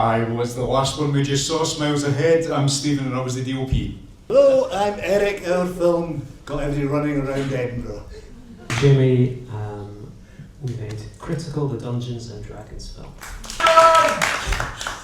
I was the last one we just saw, Smiles Ahead. I'm Stephen and I was the DOP. Hello, I'm Eric. Our film got everybody running around Edinburgh. Jimmy, we made Critical, the Dungeons and Dragons film.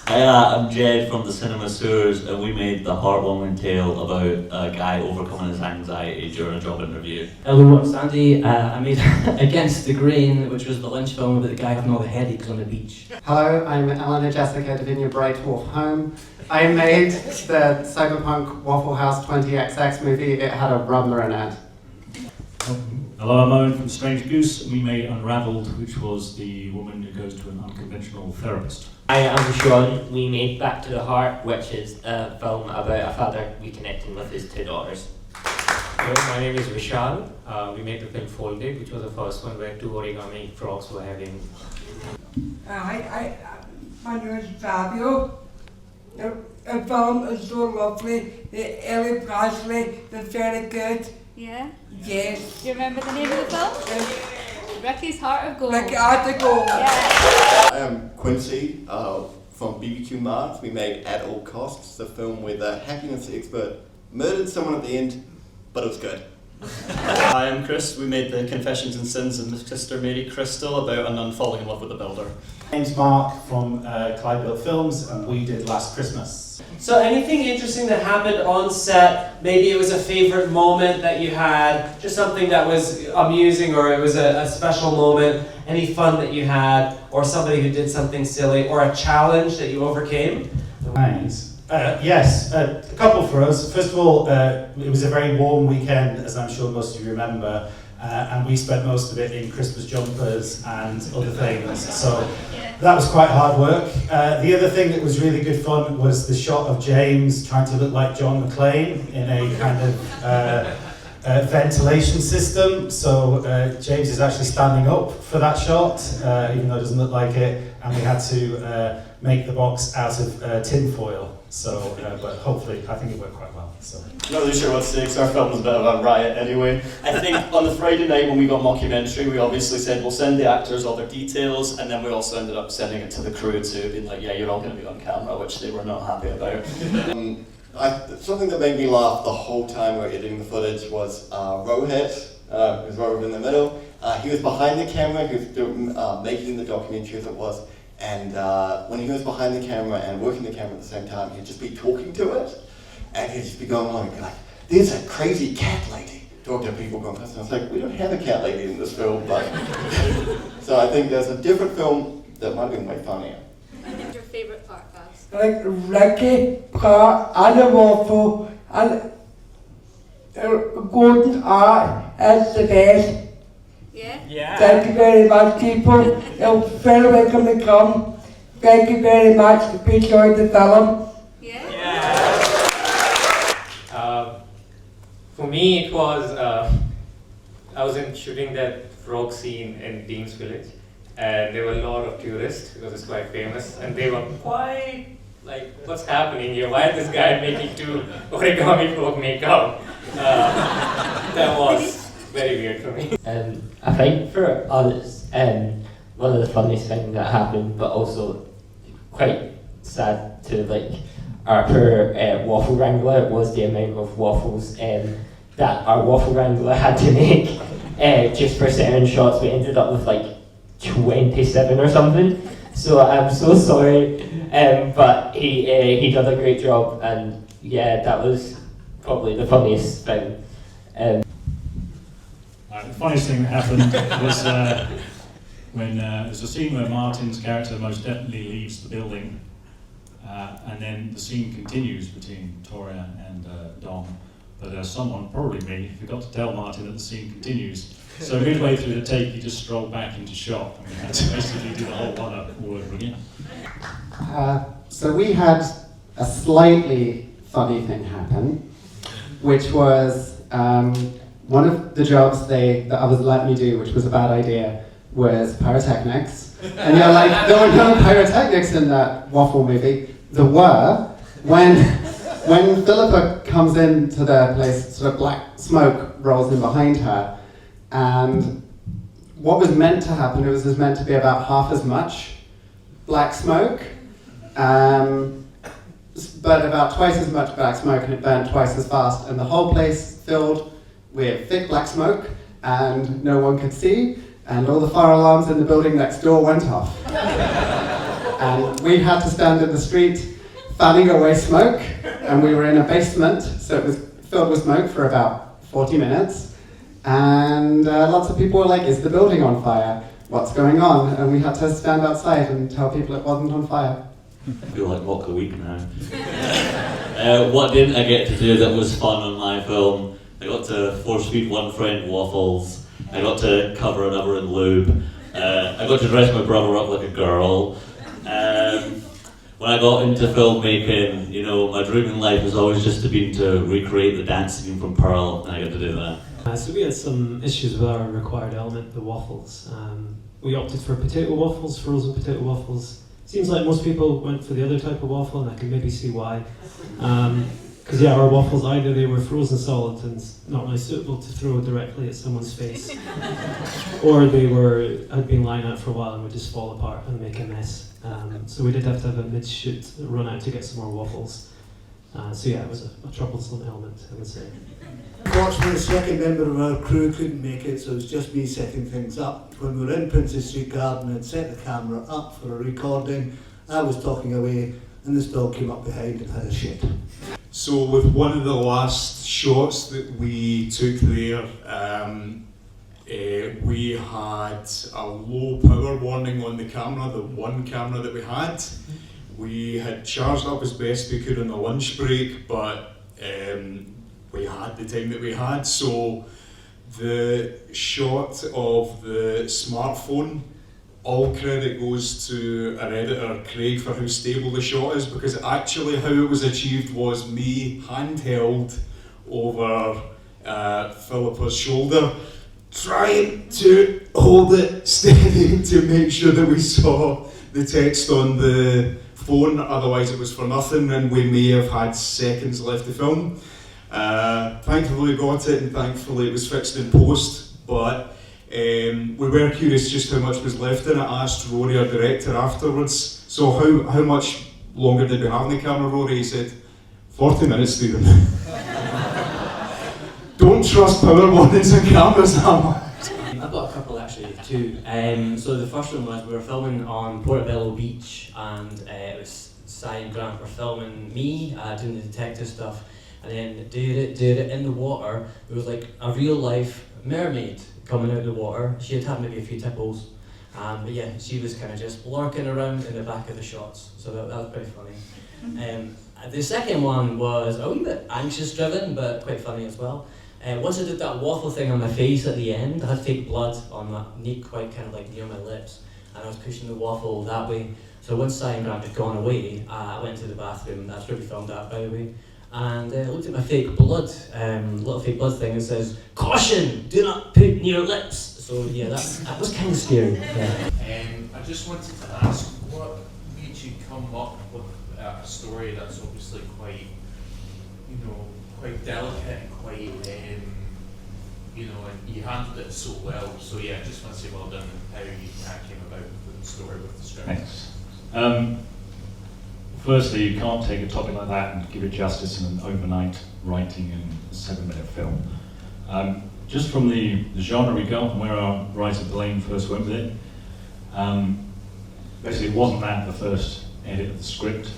Hi, I'm Jed from the Cinema Sewers, and we made the heartwarming tale about a guy overcoming his anxiety during a job interview. Hello, I'm Sandy. I made Against the Grain, which was the Lynch film about the guy having all the headaches on the beach. Hello, I'm Eleanor Jessica Davinia Bright Wolf Home. I made the Cyberpunk Waffle House 20XX movie. It had a rumbler in it. Hello, I'm Owen from Strange Goose. We made Unravelled, which was the woman who goes to an unconventional therapist. Hi, I'm Sean. We made Back to the Heart, which is a film about a father reconnecting with his two daughters. Hello, my name is Vishal. We made the film Folded, which was the first one where two origami frogs were having. My name is Fabio. The film is so lovely. The Ellie Presley, they're very good. Yeah? Yes. Do you remember the name of the film? Ricky's Heart of Gold. Like Heart of Gold. Yeah. I am Quincy from BBQ Mars. We made At All Costs, the film where the happiness expert murdered someone at the end, but it was good. Hi, I'm Chris. We made the Confessions and Sins of Sister Mary Crystal about a nun falling in love with a builder. My name's Mark from Clyde Built Films, and we did Last Christmas. So anything interesting that happened on set, maybe it was a favorite moment that you had, just something that was amusing or it was a special moment, any fun that you had, or somebody who did something silly, or a challenge that you overcame? Thanks. Yes, a couple for us. First of all, it was a very warm weekend, as I'm sure most of you remember, and we spent most of it in Christmas jumpers and other things, so that was quite hard work. The other thing that was really good fun was the shot of James trying to look like John McClane in a kind of ventilation system. So James is actually standing up for that shot, even though it doesn't look like it, and we had to make the box out of tin foil. So, but hopefully, I think it worked quite well. So. Not really sure what to say, because our film was a bit of a riot anyway. I think on the Friday night when we got mockumentary, we obviously said we'll send the actors all their details, and then we also ended up sending it to the crew too, being like, yeah, you're all going to be on camera, which they were not happy about. Something that made me laugh the whole time we were editing the footage was Rohit, who's right over in the middle. He was behind the camera, he was making the documentary as it was, and when he was behind the camera and working the camera at the same time, he'd just be talking to it, and he'd just be going on and be like, there's a crazy cat lady. Talk to people going past, and I was like, we don't have a cat lady in this film, but so I think there's a different film that might have been way funnier. What's your favourite part, Babs? Like Ricky, Pratt, and the waffle, and golden art is the best. Yeah? Thank you very much, people. You're very welcome to come. Thank you very much. If you enjoyed the film. For me, it was, I was shooting that frog scene in Dean's Village, and there were a lot of tourists because it's quite famous, and they were quite like, what's happening here? Why is this guy making two origami frog makeup? That was very weird for me. I think for us, one of the funniest things that happened, but also quite sad to like our poor waffle wrangler, was the amount of waffles that our waffle wrangler had to make just for certain shots. We ended up with like 27 or something. So I'm so sorry, but he did a great job, and yeah, that was probably the funniest thing. The funniest thing that happened was when there's a scene where Martin's character most definitely leaves the building, and then the scene continues between Toria and Dom, but someone, probably me, forgot to tell Martin that the scene continues. So midway through the take, he just strolled back into shot, and we had to basically do the whole one-up all over again. So we had a slightly funny thing happen, which was one of the jobs that I was let me do, which was a bad idea, was pyrotechnics. And you're like, there were no pyrotechnics in that waffle movie. There were. When Philippa comes into the place, sort of black smoke rolls in behind her, and what was meant to happen, it was meant to be about half as much black smoke, but about twice as much black smoke, and it burned twice as fast, and the whole place filled with thick black smoke, and no one could see, and all the fire alarms in the building next door went off. And we had to stand in the street fanning away smoke, and we were in a basement, so it was filled with smoke for about 40 minutes, and lots of people were like, is the building on fire? What's going on? And we had to stand outside and tell people it wasn't on fire. I feel like Mock a Week now. What didn't I get to do that was fun on my film? I got to force feed one friend waffles. I got to cover another in lube. I got to dress my brother up like a girl. When I got into filmmaking, you know, my dream in life has always just been to recreate the dance scene from Pearl, and I got to do that. So we had some issues with our required element, the waffles. We opted for potato waffles, frozen potato waffles. Seems like most people went for the other type of waffle, and I can maybe see why. Because yeah, our waffles, either they were frozen solid and not really suitable to throw directly at someone's face, or they had been lying out for a while and would just fall apart and make a mess. So we did have to have a mid-shoot run out to get some more waffles. So yeah, it was a troublesome element, I would say. Unfortunately, the second member of our crew couldn't make it, so it was just me setting things up. When we were in Princess Street Garden and set the camera up for a recording, I was talking away, and this dog came up behind and had a shit. So with one of the last shots that we took there, we had a low power warning on the camera, the one camera that we had. We had charged up as best we could on the lunch break, but we had the time that we had, so the shot of the smartphone, all credit goes to our editor Craig for how stable the shot is, because actually how it was achieved was me handheld over Philippa's shoulder, trying to hold it steady to make sure that we saw the text on the phone, otherwise it was for nothing and we may have had seconds left to film. Thankfully we got it, and thankfully it was fixed in post, but we were curious just how much was left in it. I asked Rory, our director, afterwards, so how much longer did we have on the camera, Rory? He said, 40 minutes, Stephen. Don't trust power warnings on cameras that much. I've got a couple actually too. So the first one was we were filming on Portobello Beach, and it was Si and Grant were filming me doing the detective stuff, and then did it in the water. It was like a real life mermaid coming out of the water. She had maybe a few tipples, but yeah, she was kind of just lurking around in the back of the shots. So that was pretty funny. The second one was a wee bit anxious driven, but quite funny as well. Once I did that waffle thing on my face at the end, I had fake blood on my neck, quite kind of like near my lips, and I was pushing the waffle that way. So once Si and Grant had gone away, I went to the bathroom. That's where we filmed that, by the way. And I looked at my fake blood, little fake blood thing, and says, "Caution! Do not put near your lips." So yeah, that was kind of scary. Yeah. I just wanted to ask, what made you come up with a story that's obviously quite, quite delicate and quite, and you handled it so well. So yeah, just want to say well done and how you came about with the story, with the script. Thanks. Firstly, you can't take a topic like that and give it justice in an overnight writing and 7-minute film. Just from the genre we got and where our writer Blaine first went with it, basically it wasn't that the first edit of the script,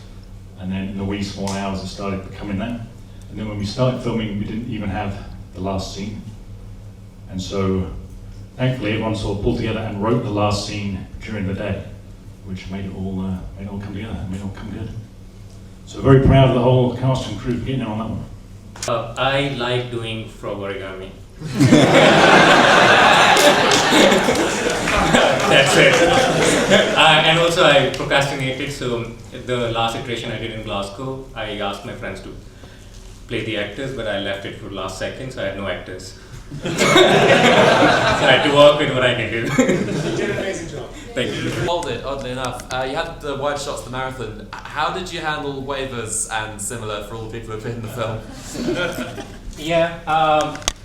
and then in the wee small hours it started becoming that. And then when we started filming, we didn't even have the last scene. And so thankfully everyone sort of pulled together and wrote the last scene during the day, which made it all come together, made it all come good. So very proud of the whole cast and crew for getting in on that one. I like doing frog origami. That's it. And also I procrastinated, so the last iteration I did in Glasgow, I asked my friends to play the actors, but I left it for the last second, so I had no actors. So I had to work with what I can do. You did an amazing job. Thank you. You hold it, oddly enough. You had the wide shots, the marathon. How did you handle waivers and similar for all the people who appeared in the film? Yeah,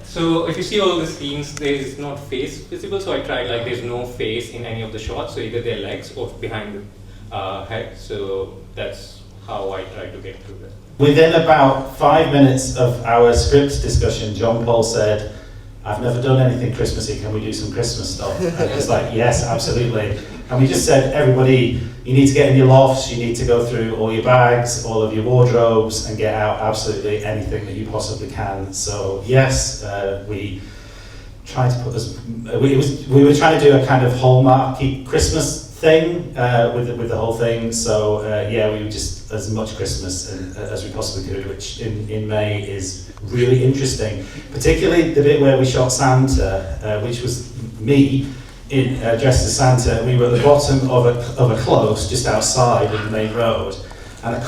so if you see all the scenes, there is not face visible, so I tried like there's no face in any of the shots, so either their legs or behind them. So that's how I try to get through that. Within about 5 minutes of our script discussion, John Paul said, "I've never done anything Christmassy, can we do some Christmas stuff?" And it was like, yes, absolutely. And we just said, everybody, you need to get in your lofts, you need to go through all your bags, all of your wardrobes, and get out absolutely anything that you possibly can. So yes, we tried to put we were trying to do a kind of hallmarky Christmas thing with the whole thing. So yeah, we were just as much Christmas as we possibly could, which in May is really interesting. Particularly the bit where we shot Santa, which was me dressed as Santa. We were at the bottom of a close just outside of the main road, and a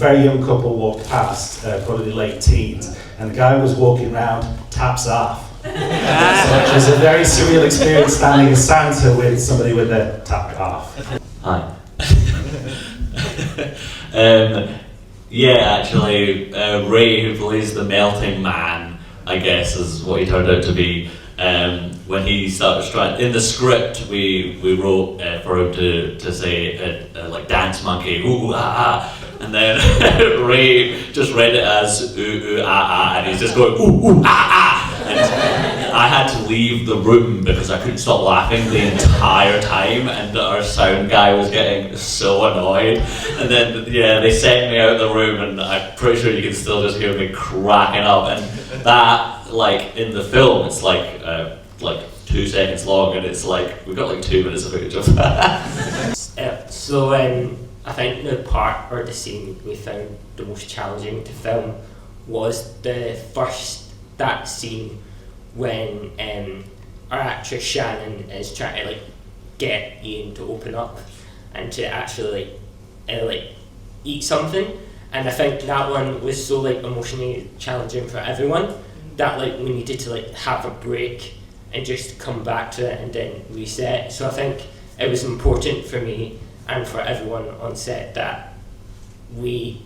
very young couple walked past, probably late teens, and the guy was walking around, taps off. So it was a very surreal experience standing as Santa with somebody with their tap off. Hi. Yeah, actually, Ray, who plays the melting man, I guess is what he turned out to be. When he started trying, in the script we wrote for him to say like dance monkey, ooh, ooh ah ah, and then Ray just read it as ooh, ooh ah ah, and he's just going ooh, ooh ah ah. And I had to leave the room because I couldn't stop laughing the entire time, and our sound guy was getting so annoyed. And then, yeah, they sent me out of the room, and I'm pretty sure you can still just hear me cracking up. And that, like, in the film, it's like 2 seconds long, and it's like, we've got like 2 minutes of footage of that. So I think the part or the scene we found the most challenging to film was that scene when our actress Shannon is trying to like get Ian to open up and to actually like eat something, and I think that one was so like emotionally challenging for everyone that like we needed to like have a break and just come back to it and then reset. So I think it was important for me and for everyone on set that we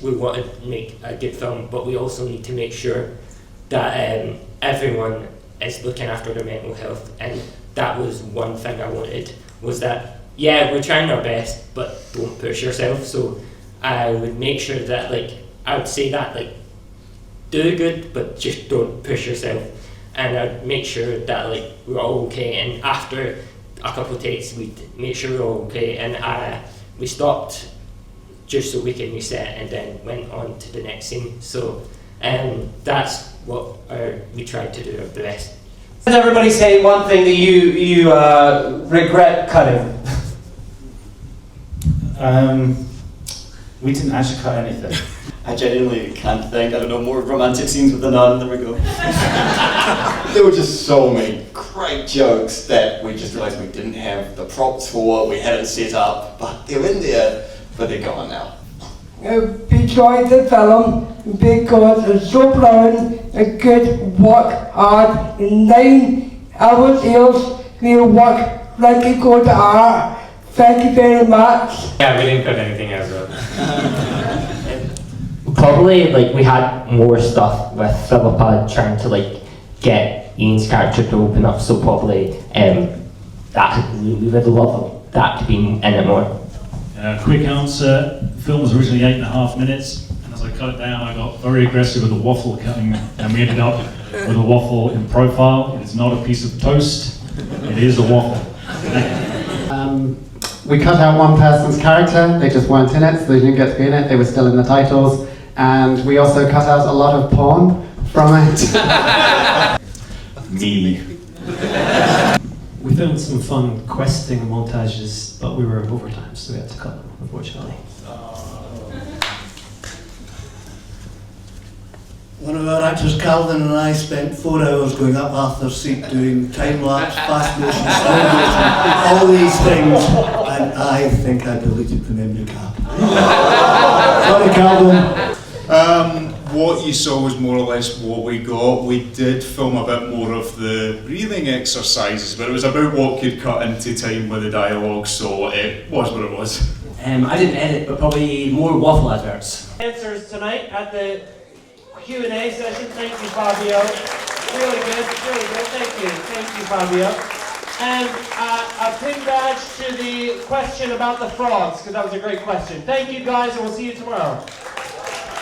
want to make a good film, but we also need to make sure that everyone is looking after their mental health. And that was one thing I wanted, was that we're trying our best, but don't push yourself. So I would make sure that I would say that do good, but just don't push yourself. And I'd make sure that we're all okay, and after a couple of takes we'd make sure we're all okay, and we stopped just so we can reset and then went on to the next scene. So that's what we tried to do our best. Does everybody say one thing that you regret cutting? We didn't actually cut anything. I genuinely can't think. I don't know, more romantic scenes with the nun. There we go. There were just so many great jokes that we just realised we didn't have the props for, we hadn't set up, but they're in there, but they're gone now. We enjoyed the film because it's so brilliant, a good work hard. In 9 hours years, we work like a good art. Thank you very much. Yeah, we didn't cut anything as well. Probably we had more stuff with Philippa trying to get Ian's character to open up, so probably that we would love that to be in it more. Quick answer, the film was originally 8.5 minutes, and as I cut it down I got very aggressive with the waffle cutting, and we ended up with a waffle in profile. It's not a piece of toast, it is a waffle. We cut out one person's character, they just weren't in it, so they didn't get to be in it, they were still in the titles. And we also cut out a lot of porn from it. Me. We filmed some fun questing montages, but we were overtime, so we had to cut them, unfortunately. One of our actors, Calvin, and I spent 4 hours going up Arthur's Seat doing time-lapse, fast motion, slow motion, all these things, and I think I deleted the memory card. Sorry, Calvin. What you saw was more or less what we got. We did film a bit more of the breathing exercises, but it was about what could cut into time with the dialogue, so it was what it was. I didn't edit, but probably more waffle adverts. Answers tonight at the Q&A session. Thank you, Fabio. Really good, really good. Thank you, Fabio. And a pin badge to the question about the frogs, because that was a great question. Thank you guys, and we'll see you tomorrow.